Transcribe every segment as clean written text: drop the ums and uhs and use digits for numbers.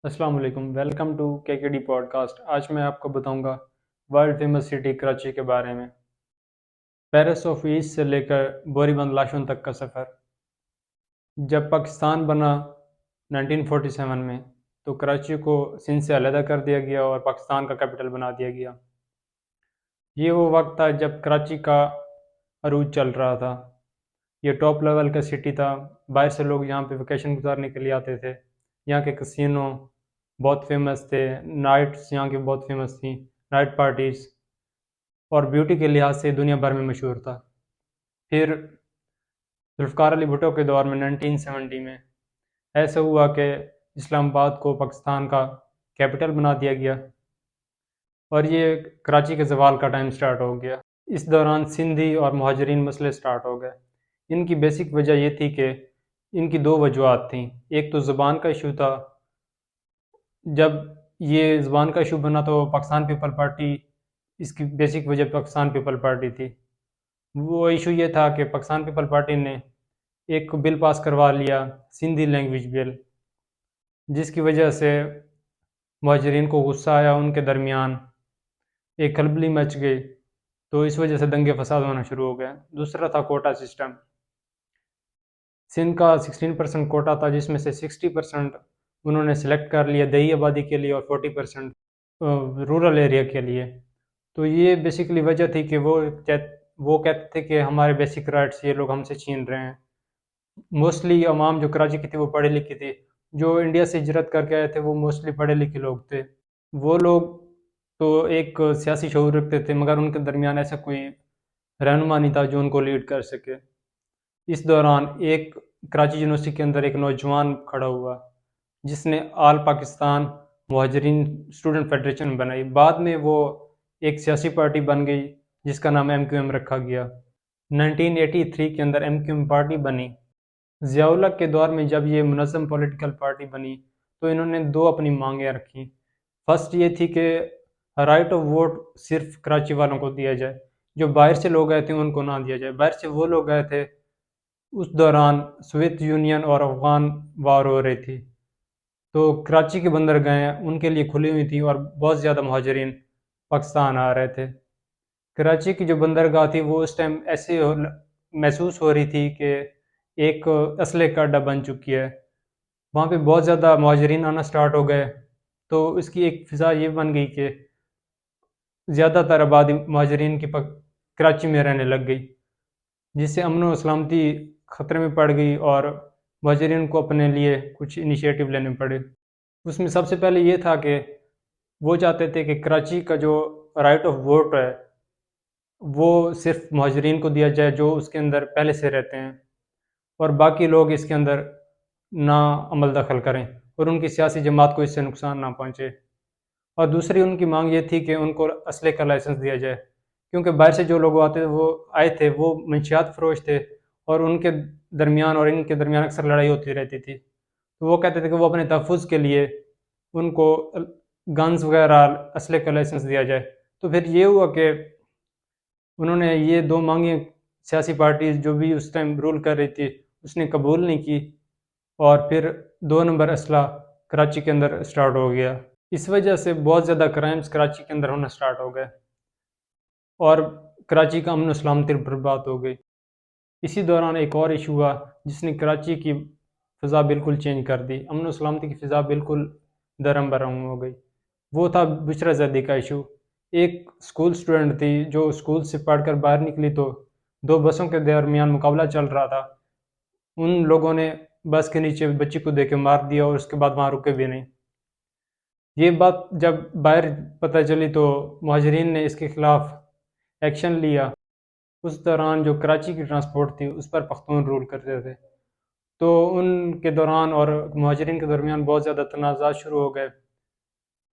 السلام علیکم، welcome to کے ڈی پوڈ کاسٹ۔ آج میں آپ کو بتاؤں گا ورلڈ فیمس سٹی کراچی کے بارے میں۔ پیرس آف ایسٹ سے لے کر بوری بند لاشوں تک کا سفر۔ جب پاکستان بنا 1947 میں تو کراچی کو سندھ سے علیحدہ کر دیا گیا اور پاکستان کا کیپٹل بنا دیا گیا۔ یہ وہ وقت تھا جب کراچی کا عروج چل رہا تھا۔ یہ ٹاپ لیول کا سٹی تھا، باہر سے لوگ یہاں پہ ویکیشن گزارنے کے لیے آتے تھے۔ یہاں کے کسینو بہت فیمس تھے، نائٹس یہاں کی بہت فیمس تھیں، نائٹ پارٹیز، اور بیوٹی کے لحاظ سے دنیا بھر میں مشہور تھا۔ پھر ذوالفقار علی بھٹو کے دور میں 1970 میں ایسا ہوا کہ اسلام آباد کو پاکستان کا کیپٹل بنا دیا گیا اور یہ کراچی کے زوال کا ٹائم سٹارٹ ہو گیا۔ اس دوران سندھی اور مہاجرین مسئلے سٹارٹ ہو گئے۔ ان کی بیسک وجہ یہ تھی کہ ان کی دو وجوہات تھیں۔ ایک تو زبان کا ایشو تھا۔ جب یہ زبان کا ایشو بنا تو پاکستان پیپل پارٹی، اس کی بیسک وجہ پاکستان پیپل پارٹی تھی۔ وہ ایشو یہ تھا کہ پاکستان پیپل پارٹی نے ایک بل پاس کروا لیا، سندھی لینگویج بل، جس کی وجہ سے مہاجرین کو غصہ آیا، ان کے درمیان ایک کھلبلی مچ گئی، تو اس وجہ سے دنگے فساد ہونا شروع ہو گئے۔ دوسرا تھا کوٹا سسٹم۔ سندھ کا 16% کوٹا تھا، جس میں سے 60% انہوں نے سلیکٹ کر لیا دیہی آبادی کے لیے اور 40% رورل ایریا کے لیے۔ تو یہ بیسیکلی وجہ تھی کہ وہ کہتے تھے کہ ہمارے بیسک رائٹس یہ لوگ ہم سے چھین رہے ہیں۔ موسٹلی عوام جو کراچی کی تھی وہ پڑھے لکھی تھی، جو انڈیا سے ہجرت کر کے آئے تھے وہ موسٹلی پڑھے لکھے لوگ تھے۔ وہ لوگ تو ایک سیاسی شعور رکھتے تھے، مگر ان کے درمیان ایسا کوئی رہنما نہیں تھا جو ان کو لیڈ کر سکے۔ اس دوران ایک کراچی یونیورسٹی کے اندر ایک نوجوان کھڑا ہوا جس نے آل پاکستان مہاجرین اسٹوڈنٹ فیڈریشن بنائی۔ بعد میں وہ ایک سیاسی پارٹی بن گئی جس کا نام ایم کیو ایم رکھا گیا۔ 1983 کے اندر ایم کیو ایم پارٹی بنی۔ ضیاء الحق کے دور میں جب یہ منظم پولیٹیکل پارٹی بنی تو انہوں نے دو اپنی مانگیں رکھیں۔ فرسٹ یہ تھی کہ رائٹ آف ووٹ صرف کراچی والوں کو دیا جائے، جو باہر سے لوگ آئے تھے ان کو نہ دیا جائے۔ باہر سے وہ لوگ آئے تھے، اس دوران سوویت یونین اور افغان وار ہو رہی تھی، تو کراچی کے بندرگاہیں ان کے لیے کھلی ہوئی تھیں اور بہت زیادہ مہاجرین پاکستان آ رہے تھے۔ کراچی کی جو بندرگاہ تھی وہ اس ٹائم ایسے محسوس ہو رہی تھی کہ ایک اسلحے کا اڈہ بن چکی ہے۔ وہاں پہ بہت زیادہ مہاجرین آنا سٹارٹ ہو گئے، تو اس کی ایک فضا یہ بن گئی کہ زیادہ تر آبادی مہاجرین کی کراچی میں رہنے لگ گئی، جس سے امن و سلامتی خطرے میں پڑ گئی اور مہاجرین کو اپنے لیے کچھ انیشیٹو لینے پڑے۔ اس میں سب سے پہلے یہ تھا کہ وہ چاہتے تھے کہ کراچی کا جو رائٹ آف ووٹ ہے وہ صرف مہاجرین کو دیا جائے جو اس کے اندر پہلے سے رہتے ہیں، اور باقی لوگ اس کے اندر نہ عمل دخل کریں اور ان کی سیاسی جماعت کو اس سے نقصان نہ پہنچے۔ اور دوسری ان کی مانگ یہ تھی کہ ان کو اسلحے کا لائسنس دیا جائے، کیونکہ باہر سے جو لوگ آئے تھے وہ منشیات فروش تھے اور ان کے درمیان اور ان کے درمیان اکثر لڑائی ہوتی رہتی تھی۔ تو وہ کہتے تھے کہ وہ اپنے تحفظ کے لیے ان کو گنز وغیرہ اسلحے کا لائسنس دیا جائے۔ تو پھر یہ ہوا کہ انہوں نے یہ دو مانگیں سیاسی پارٹیز جو بھی اس ٹائم رول کر رہی تھی اس نے قبول نہیں کی، اور پھر 2 نمبر اسلحہ کراچی کے اندر سٹارٹ ہو گیا۔ اس وجہ سے بہت زیادہ کرائمز کراچی کے اندر ہونا سٹارٹ ہو گئے اور کراچی کا امن و سلامتی برباد ہو گئی۔ اسی دوران ایک اور ایشو ہوا جس نے کراچی کی فضا بالکل چینج کر دی، امن و سلامتی کی فضا بالکل درہم برہم ہو گئی۔ وہ تھا بشرا زیدی کا ایشو۔ ایک اسکول سٹوڈنٹ تھی جو اسکول سے پڑھ کر باہر نکلی تو 2 بسوں کے درمیان مقابلہ چل رہا تھا، ان لوگوں نے بس کے نیچے بچی کو دے کے مار دیا اور اس کے بعد وہاں رکے بھی نہیں۔ یہ بات جب باہر پتہ چلی تو مہاجرین نے اس کے خلاف ایکشن لیا۔ اس دوران جو کراچی کی ٹرانسپورٹ تھی اس پر پختون رول کرتے تھے، تو ان کے دوران اور مہاجرین کے درمیان بہت زیادہ تنازعات شروع ہو گئے۔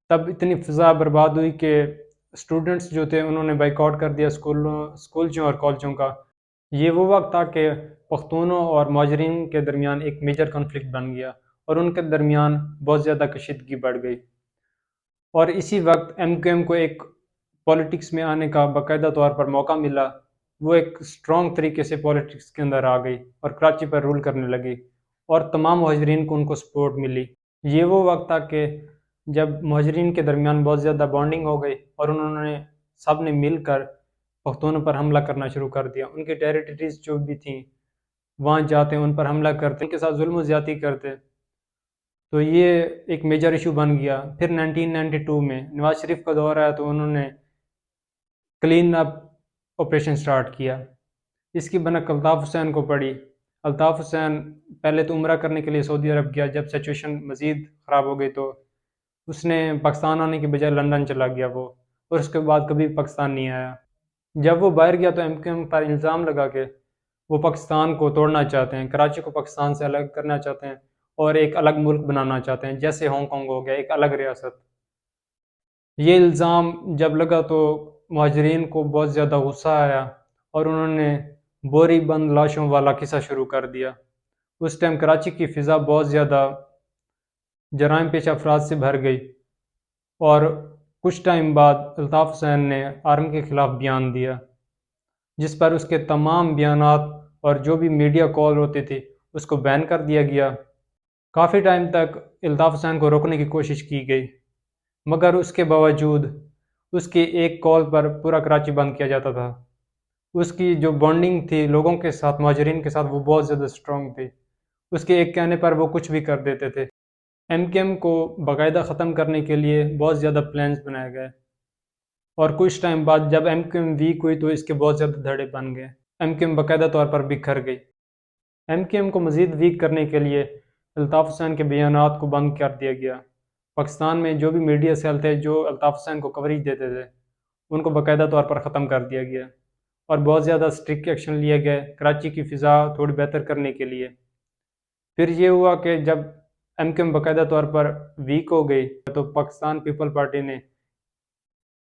تب اتنی فضا برباد ہوئی کہ اسٹوڈنٹس جو تھے انہوں نے بائیک آؤٹ کر دیا اسکولوں اور کالجوں کا۔ یہ وہ وقت تھا کہ پختونوں اور مہاجرین کے درمیان ایک میجر کنفلکٹ بن گیا اور ان کے درمیان بہت زیادہ کشیدگی بڑھ گئی، اور اسی وقت ایم کیو ایم کو ایک پولیٹکس میں آنے کا باقاعدہ طور پر موقع ملا۔ وہ ایک اسٹرانگ طریقے سے پولیٹکس کے اندر آ گئی اور کراچی پر رول کرنے لگی، اور تمام مہاجرین کو ان کو سپورٹ ملی۔ یہ وہ وقت تھا کہ جب مہاجرین کے درمیان بہت زیادہ بانڈنگ ہو گئی اور انہوں نے سب نے مل کر پختونوں پر حملہ کرنا شروع کر دیا. ان کی ٹیریٹریز جو بھی تھیں وہاں جاتے ان پر حملہ کرتے، ان کے ساتھ ظلم و زیادتی کرتے. تو یہ ایک میجر ایشو بن گیا. پھر 1992 میں نواز شریف کا دور آیا تو انہوں نے کلین اپ آپریشن سٹارٹ کیا. اس کی بنک الطاف حسین کو پڑی. الطاف حسین پہلے تو عمرہ کرنے کے لیے سعودی عرب گیا، جب سچویشن مزید خراب ہو گئی تو اس نے پاکستان آنے کے بجائے لندن چلا گیا وہ، اور اس کے بعد کبھی پاکستان نہیں آیا. جب وہ باہر گیا تو ایم کیو ایم پر الزام لگا کہ وہ پاکستان کو توڑنا چاہتے ہیں، کراچی کو پاکستان سے الگ کرنا چاہتے ہیں اور ایک الگ ملک بنانا چاہتے ہیں، جیسے ہانگ کانگ ہو گیا ایک الگ ریاست. یہ الزام جب لگا تو مہاجرین کو بہت زیادہ غصہ آیا اور انہوں نے بوری بند لاشوں والا قصہ شروع کر دیا. اس ٹائم کراچی کی فضا بہت زیادہ جرائم پیشہ افراد سے بھر گئی، اور کچھ ٹائم بعد الطاف حسین نے آرمی کے خلاف بیان دیا، جس پر اس کے تمام بیانات اور جو بھی میڈیا کال ہوتی تھی اس کو بین کر دیا گیا. کافی ٹائم تک الطاف حسین کو روکنے کی کوشش کی گئی، مگر اس کے باوجود اس کی ایک کال پر پورا کراچی بند کیا جاتا تھا. اس کی جو بانڈنگ تھی لوگوں کے ساتھ، مہاجرین کے ساتھ، وہ بہت زیادہ اسٹرانگ تھی. اس کے ایک کہنے پر وہ کچھ بھی کر دیتے تھے. ایم کیو ایم کو باقاعدہ ختم کرنے کے لیے بہت زیادہ پلانز بنائے گئے، اور کچھ ٹائم بعد جب ایم کیو ایم ویک ہوئی تو اس کے بہت زیادہ دھڑے بن گئے. ایم کیو ایم باقاعدہ طور پر بکھر گئی. ایم کیو ایم کو مزید ویک کرنے کے لیے الطاف حسین کے بیانات کو بند کر دیا گیا. پاکستان میں جو بھی میڈیا سیل تھے جو الطاف حسین کو کوریج دیتے تھے ان کو باقاعدہ طور پر ختم کر دیا گیا، اور بہت زیادہ اسٹرکٹ ایکشن لیے گئے کراچی کی فضا تھوڑی بہتر کرنے کے لیے. پھر یہ ہوا کہ جب ایم کیو ایم باقاعدہ طور پر ویک ہو گئی تو پاکستان پیپل پارٹی نے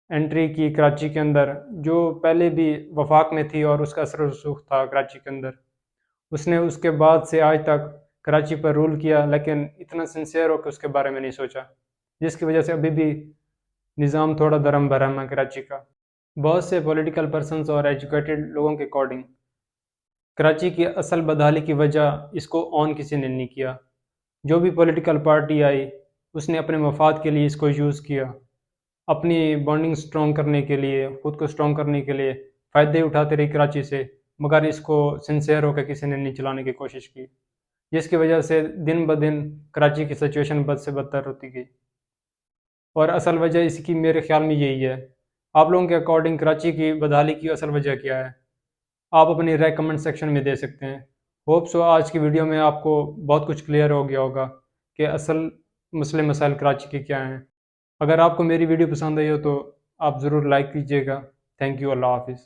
انٹری کی کراچی کے اندر، جو پہلے بھی وفاق میں تھی اور اس کا اثر و رسوخ تھا کراچی کے اندر. اس نے اس کے بعد سے آج تک کراچی پر رول کیا، لیکن اتنا سنسیئر ہو کہ اس کے بارے میں نہیں سوچا، جس کی وجہ سے ابھی بھی نظام تھوڑا درم برہم ہے کراچی کا. بہت سے پولیٹیکل پرسنز اور ایجوکیٹڈ لوگوں کے اکارڈنگ کراچی کی اصل بدحالی کی وجہ اس کو آن کسی نے نہیں کیا. جو بھی پولیٹیکل پارٹی آئی اس نے اپنے مفاد کے لیے اس کو یوز کیا، اپنی بانڈنگ سٹرونگ کرنے کے لیے، خود کو سٹرونگ کرنے کے لیے فائدے اٹھاتے رہی کراچی سے، مگر اس کو سنسیئر ہو کے کسی نے نہیں چلانے کی کوشش کی، جس کی وجہ سے دن بدن کراچی کی سچویشن بد سے بدتر ہوتی گئی. اور اصل وجہ اس کی میرے خیال میں یہی ہے. آپ لوگوں کے اکارڈنگ کراچی کی بدحالی کی اصل وجہ کیا ہے؟ آپ اپنی رائے کمنٹ سیکشن میں دے سکتے ہیں. ہوپ سو آج کی ویڈیو میں آپ کو بہت کچھ کلیئر ہو گیا ہوگا کہ اصل مسئلے مسائل کراچی کے کیا ہیں. اگر آپ کو میری ویڈیو پسند آئی ہو تو آپ ضرور لائک کیجیے گا. Thank you. اللہ حافظ.